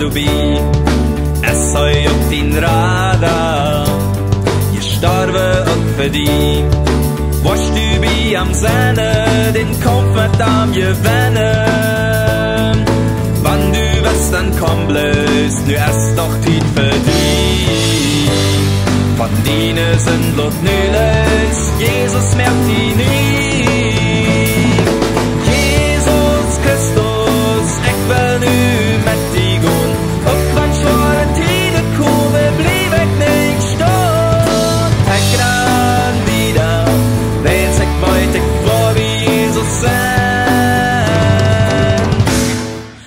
förbi. Es har gjort din radar, gestorben und für die. Warst du bei am Sehnen, den Comfort am Gewinnen. Wann du wirst, dann komm bloß, nu erst noch Tid für die. Von denen sind Lot nu los, Jesus merkt die nie. Jesus Christus, ich will nu mit die gehen. Auch wenn schwere Tide kommen, blieb ich nicht stehen. Ich ran wieder, wenn's ich wollte, ich war wie Jesus sein.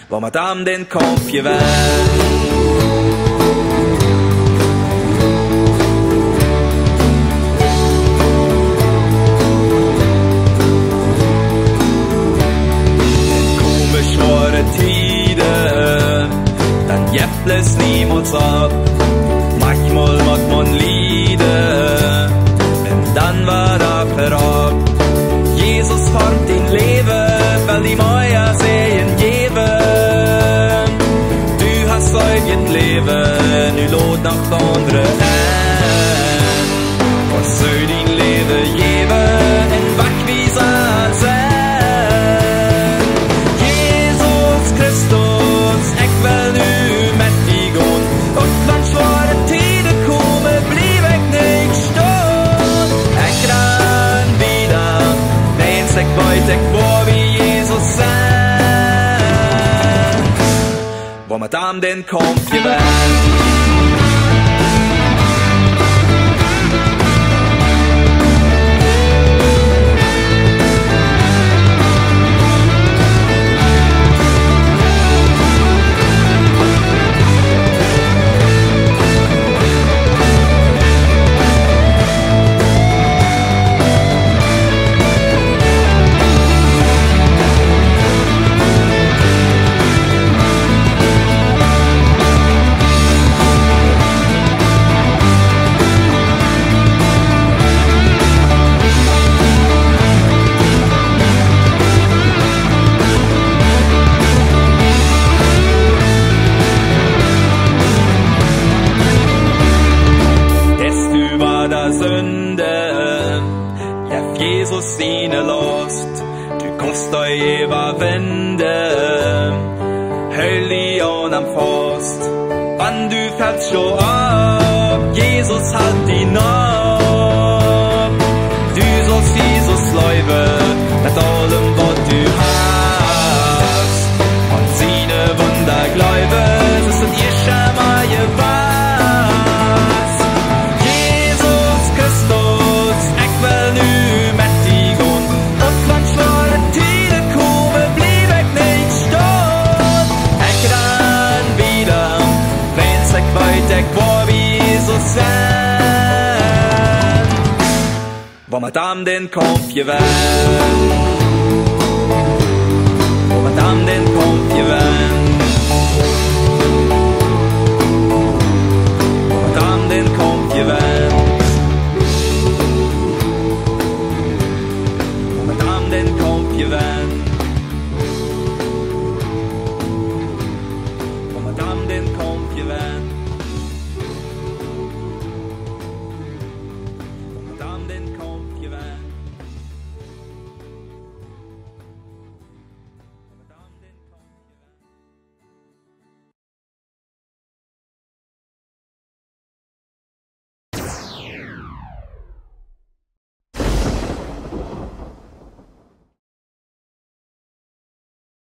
Wo mit am den Kampf gewinnt. Dann jept es niemals ab. Manchmal macht man Lieder, und dann war er verab. Jesus formt den Leben, weil die Meier sehen geben. Du hast euer Leben, nu lot noch andere an. Was soll dein Leben geben, in Wachwieser sein? Ich war wie Jesus sein, wo mit am den Kampf gewinnt. Jesus seine Lust, du kannst euch überwinden, heul die an am Faust, wann du fällst schon ab, Jesus halt ihn ab, du sollst Jesus leben, mit allem was du hast, und seine Wunder glauben, es sind ihr Schämer was, Jesus Christus, ich will nu ich war wie Jesus sein, wo mit am den Kampf gewinnt.